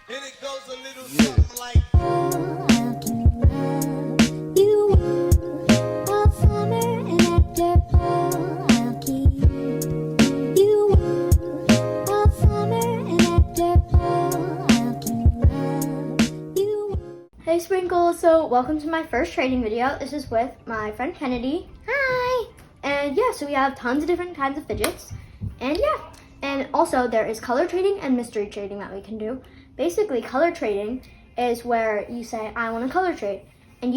And it goes a little something like Hey Sprinkles, so welcome to my first trading video. This is with my friend Kennedy. Hi! And yeah, so we have tons of different kinds of fidgets. And yeah, and also there is color trading and mystery trading that we can do. Basically, color trading is where you say, I want to color trade. And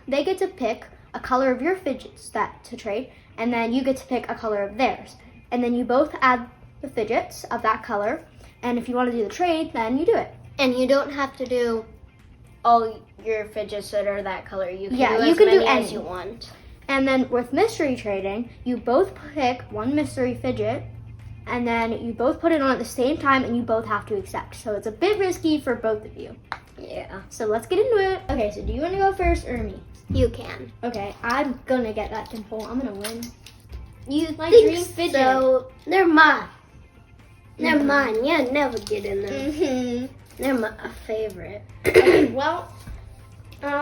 they get to pick a color of your fidgets to trade, and then you get to pick a color of theirs. And then you both add the fidgets of that color, and if you want to do the trade, then you do it. And you don't have to do all your fidgets that are that color. You can do you as can many do as any. you want. And then with mystery trading, you both pick one mystery fidget, and then you both put it on at the same time, and you both have to accept. So it's a bit risky for both of you. Yeah. So let's get into it. Okay, so do you want to go first or me? You can. Okay, I'm gonna get that dimple. I'm gonna win. You My think dream fidget. So they're mine. They're mine. You never get in them. Mm-hmm. They're my favorite. Okay, well,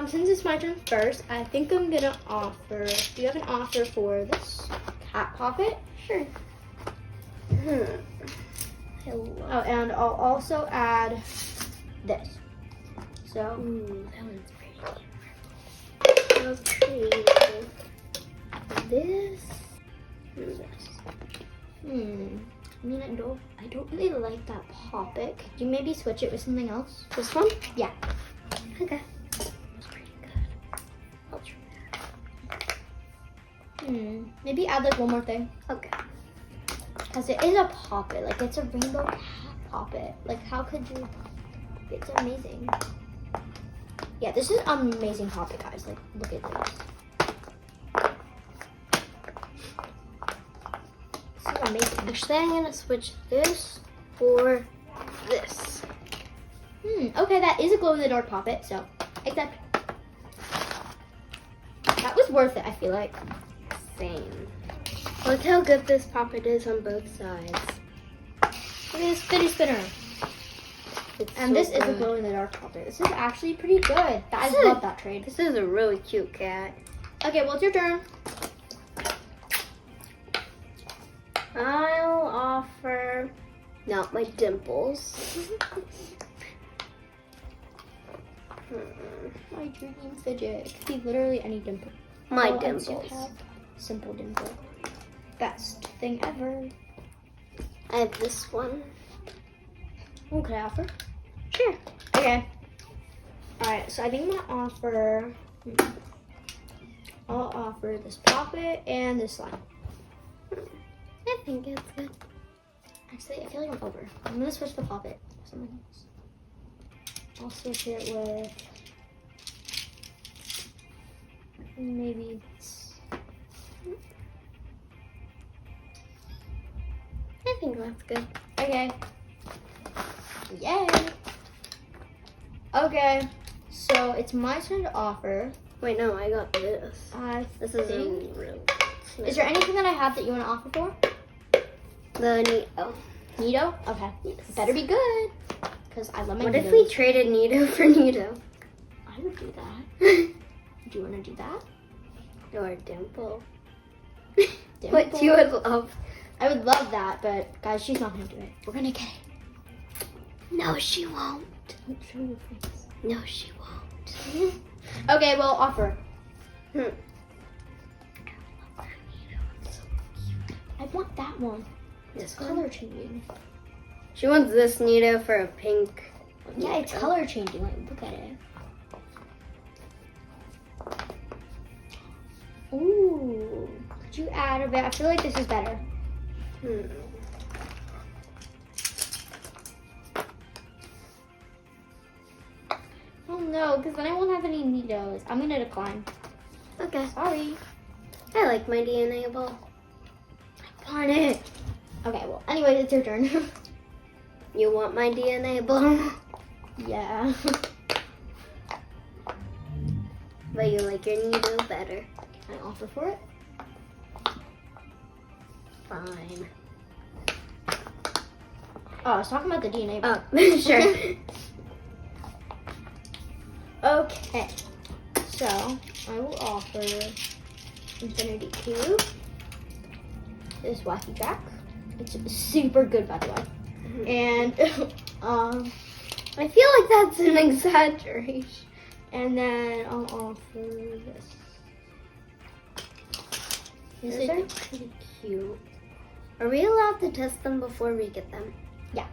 since it's my turn first, I think I'm gonna offer. Do you have an offer for this cat pocket? Sure. Oh, and I'll also add this. So, Ooh, that one's pretty. Okay. This. And this. I mean, I don't really like that poppet. Could you maybe switch it with something else? This one? Yeah. Okay. That's pretty good. I'll try that. Maybe add like one more thing. Okay. Because it is a poppet. Like, it's a rainbow cat poppet. Like, how could you? It's amazing. Yeah, this is an amazing poppet, guys. Like, look at this. This is amazing. Actually, I'm gonna switch this for this. Okay, that is a glow-in-the-dark poppet, so accept. That was worth it, I feel like. Same. Look how good this poppet is on both sides. Look at this fidget spinner. And this is a glow-in-the-dark poppet. This is actually pretty good. I love that trade. This is a really cute cat. Okay, well, it's your turn. I'll offer not my dimples. My dream fidget. It could be literally any dimple. My Oh, and dimples. so simple dimple. Best thing ever. I have this one. Oh, can I offer? Sure. Okay. Alright, so I think I'm gonna offer. I'll offer this poppet and this slime. I think it's good. Actually, I feel like I'm over. I'm gonna switch the poppet with something else. I'll switch it with maybe this. I think that's good. Okay. Yay. Okay. So it's my turn to offer. Wait, no, I got this. This is think- real. Is there anything that I have that you want to offer for? The Nido. Nido? Okay. Yes. Better be good. Because I love my What Nidos. if we traded Nido for Nido? I would do that. Do you want to do that? Or Dimple. Dimple? What you would love. I would love that, but guys, she's not going to do it. We're going to get it. No, she won't. Don't show your face. No, she won't. Okay, well, offer. I want that one. This It's color changing. She wants this Nido for a pink. Yeah, it's color changing. Like, look at it. Ooh. Could you add a bit? I feel like this is better. Oh no, because then I won't have any Nidos. I'm gonna decline. Okay. Sorry. I like my DNA ball. Darn it. Okay, well, anyway, it's your turn. You want my DNA ball? Yeah. But you like your Nido better. Can I offer for it? Fine. Oh, I was talking about the DNA. Oh, sure. Okay, so I will offer Infinity Cube. This wacky track. It's super good, by the way. And I feel like that's an exaggeration. and then I'll offer this. These are pretty cute. Are we allowed to test them before we get them? Yeah.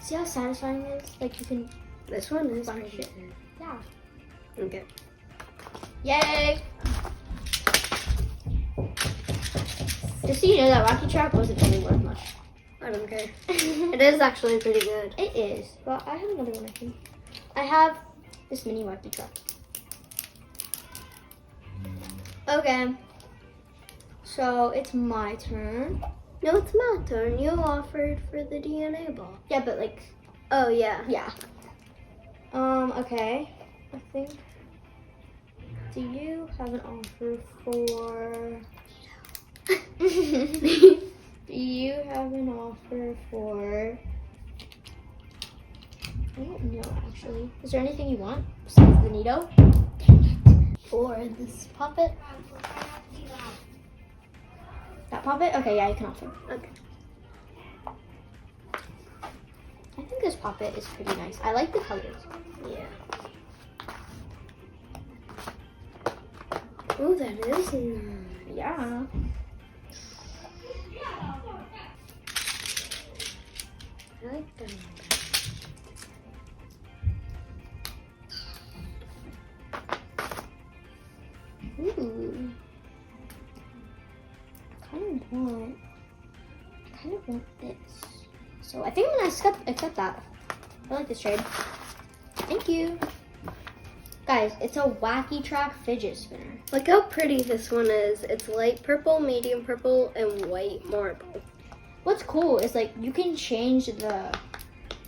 See how satisfying it is? Like you can. This one is Bunch pretty it. good. Yeah. Okay. Yay! Just so you know, that wacky trap wasn't really worth much. I don't care. It is actually pretty good. It is, but I have another one, I think. I have this mini wacky trap. Okay. So it's my turn. No, it's my turn. You offered for the DNA ball. Yeah, but like, Oh, yeah. yeah. Okay. I think. Do you have an offer for? Do you have an offer for? I don't know actually. Is there anything you want besides the Neato? For this puppet. That puppet? Okay, yeah, you can offer. Okay. I think this puppet is pretty nice. I like the colors. Yeah. Oh, that is nice. Yeah. I like that. Ooh. I kind of want this. So I think I'm gonna accept that. I like this trade. Thank you. Guys, it's a wacky track fidget spinner. Look how pretty this one is. It's light purple, medium purple, and white marble. What's cool is like you can change the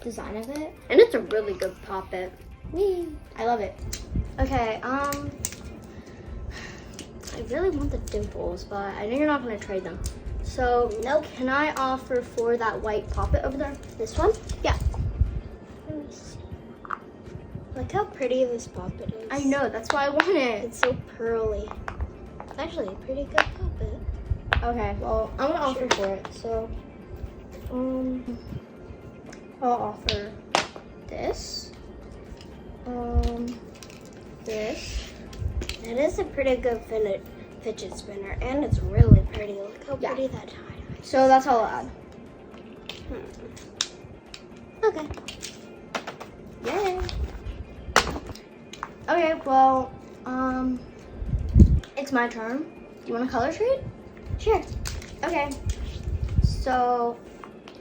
design of it. And it's a really good puppet. Whee! I love it. Okay, I really want the dimples, but I know you're not gonna trade them. So nope. can I offer for that white poppet over there? This one? Yeah. Look how pretty this puppet is. I know, that's why I want it. It's so pearly. It's actually a pretty good puppet. Okay, well, I'm gonna offer for it. So, I'll offer this. This. It is a pretty good fidget spinner, and it's really pretty. Look how Yeah. pretty that tie is. So that's all I'll add. Okay. Yay. Okay, well, it's my turn. Do you want a color trade? Sure. Okay. So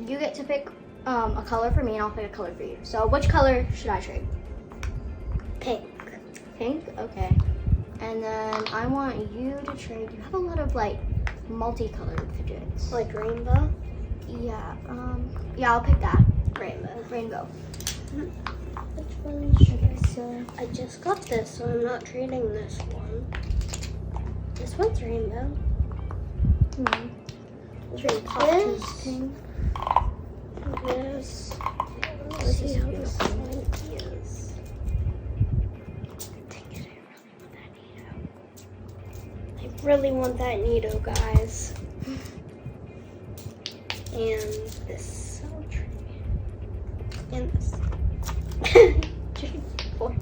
you get to pick a color for me and I'll pick a color for you. So which color should I trade? Pink. Pink? Okay. And then I want you to trade, you have a lot of like multicolored fidgets. Like rainbow? Yeah, yeah, I'll pick that. Rainbow. Rainbow. Which one should Okay, so I just got this, so I'm not trading this one. This one's rainbow. Trade this. pink. This. Let's This see is how this beautiful. one is. I really want that Neato, guys. And this. I'll trade. And this. Trade 4.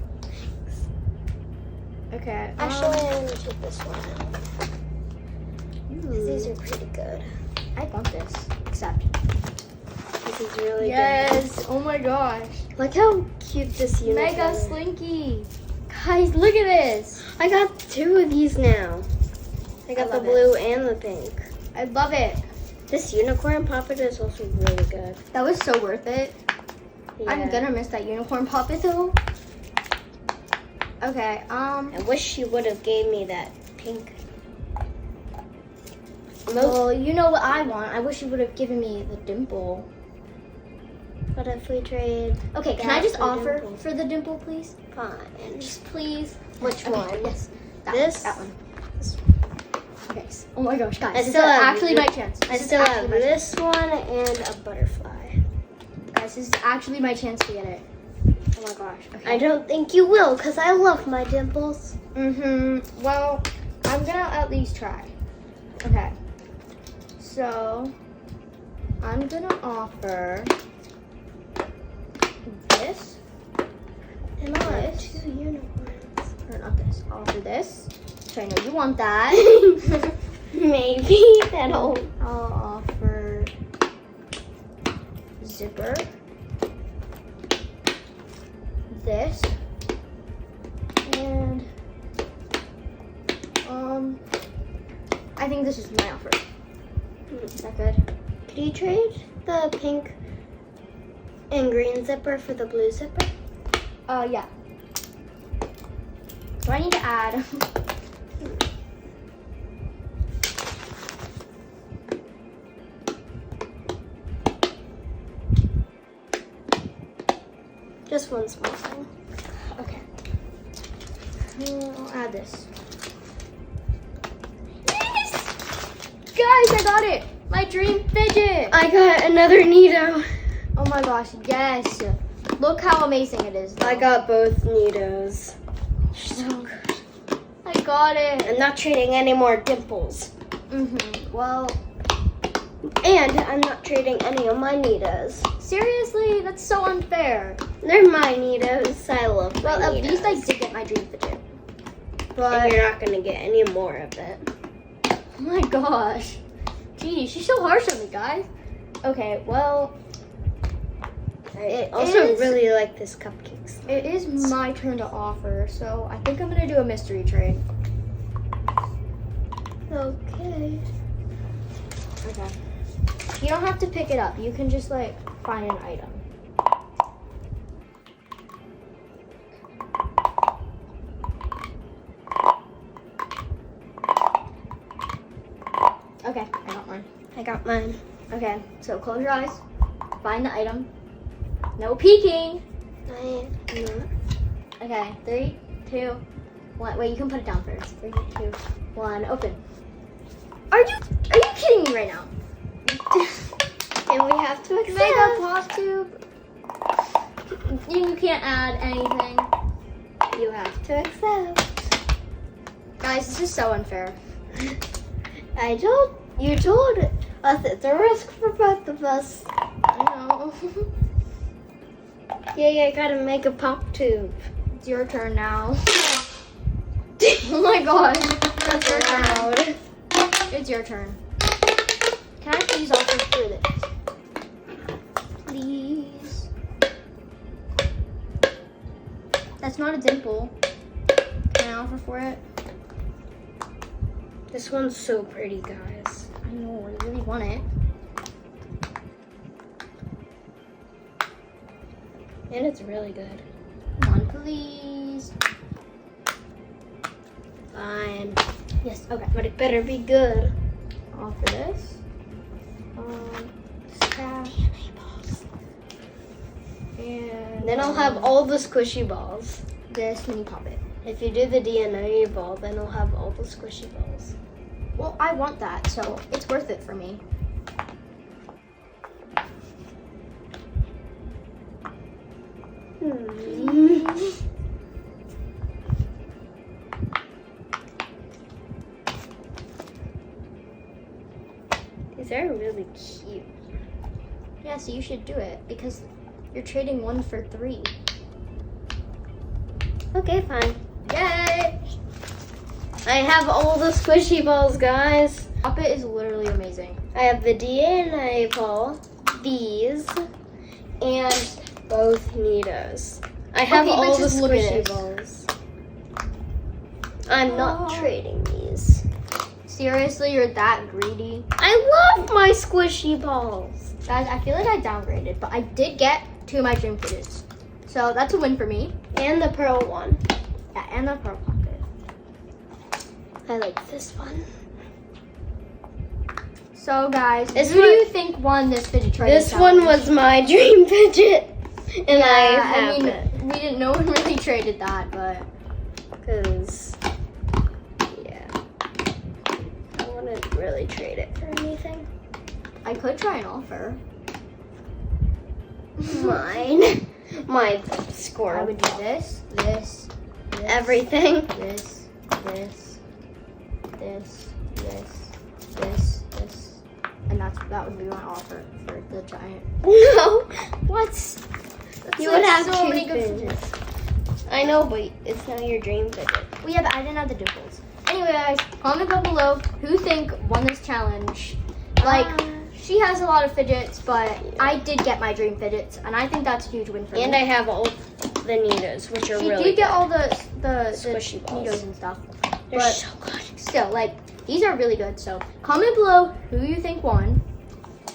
Okay. Actually, I'm gonna take this one out. 'Cause these are pretty good. I want this. Accept. This is really Yes. Oh my gosh. good. Look how cute this unicorn Mega is. Slinky. Guys, look at this. I got 2 of these now. I got the love blue and the pink. I love it. This unicorn puppet is also really good. That was so worth it. I'm Yeah. gonna miss that unicorn puppet though. Okay, I wish she would have gave me that pink. well, you know what I want. I wish you would have given me the dimple. But if we trade, Okay, can I that just for offer dimple? for the dimple, please? Fine. Just please. Which Okay, one? Yes. That This? One, that one. Okay. Oh my gosh, guys. I This still is have actually the- my chance. I This is still actually have my chance. this one and a butterfly. Guys, this is actually my chance to get it. Oh my gosh. Okay. I don't think you will, because I love my dimples. Well, I'm gonna at least try. Okay. So, I'm gonna offer this. And I want This? 2 unicorns. Or not this. I'll offer this. So I know you want that. Maybe that'll. I'll offer zipper. This. And I think this is my offer. Is that good? Could you trade the pink and green zipper for the blue zipper? Yeah. So I need to add Just one small thing. okay. I'll add this. Yes! Guys, I got it! My dream fidget! I got another Neato. Oh my gosh, yes! Look how amazing it is. I got both Neatos. So good. I got it. I'm not trading any more dimples. Well, And I'm not trading any of my Neatos. seriously, that's so unfair. They're my Neatos. I love my Well, at Neatos. least I did get my dream fidget. And But you're not going to get any more of it. oh my gosh. Gee, she's so harsh on me, guys. Okay, well, I also is- really like this cupcakes. it is my turn to offer, so I think I'm gonna do a mystery trade. Okay. Okay. You don't have to pick it up. You can just like find an item. Okay, I got mine. I got mine. Okay, so close your eyes. Find the item. No peeking. Okay, 3, 2, 1. Wait, you can put it down first. 3, 2, 1. Open. Are you kidding me right now? And we have to accept. Mega pop tube. You can't add anything. You have to accept. Guys, this is so unfair. You told us it's a risk for both of us. I know. Yeah, I gotta make a pop tube. It's your turn now. Oh my god. It's your turn. Loud. It's your turn. Can I please offer for this? Please. That's not a dimple. Can I offer for it? This one's so pretty, guys. I know, I really want it. And it's really good. One, please. Fine. Yes, okay. But it better be good. Offer this. Cash. And Then I'll have all the squishy balls. this mini puppet. If you do the DNA ball, then I'll have all the squishy balls. Well, I want that, so it's worth it for me. These are really cute. Yeah, so you should do it because you're trading 1 for 3. Okay, fine. Yay! I have all the squishy balls, guys. Puppet is literally amazing. I have the DNA ball, these, and both Neatos. I have Okay, but all the just look at squishy it. balls. I'm not Oh. trading these. Seriously, you're that greedy? I love my squishy balls. Guys, I feel like I downgraded, but I did get 2 of my dream fidgets. So that's a win for me. And the pearl one. Yeah, and the pearl pocket. I like this one. So guys, This who do one- you think won this fidget trading This one challenge? was my dream fidget. And I Yeah, have mean, it. we didn't. No one really traded that, but Because, yeah. I wouldn't really trade it for anything. I could try an offer. Mine. My I squirrel. would do this, this, Everything. this, this, this, and that would be my offer for the giant. No. What? You like would have so two many good fidgets. I know, but it's not your dream fidget. Well, yeah, but I didn't have the dimples. Anyway, guys, comment down below who you think won this challenge. Like, she has a lot of fidgets, but I did get my dream fidgets, and I think that's a huge win for me. And I have all the Nitas, which are She really did get good. all the Squishy balls. Neatos and stuff. They're but so good. still, like, these are really good. So comment below who you think won.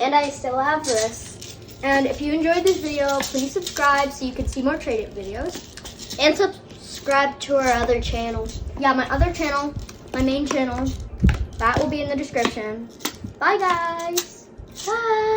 And I still have this. And if you enjoyed this video, please subscribe so you can see more trading videos. And subscribe to our other channel. Yeah, my other channel, my main channel, that will be in the description. Bye, guys. Bye.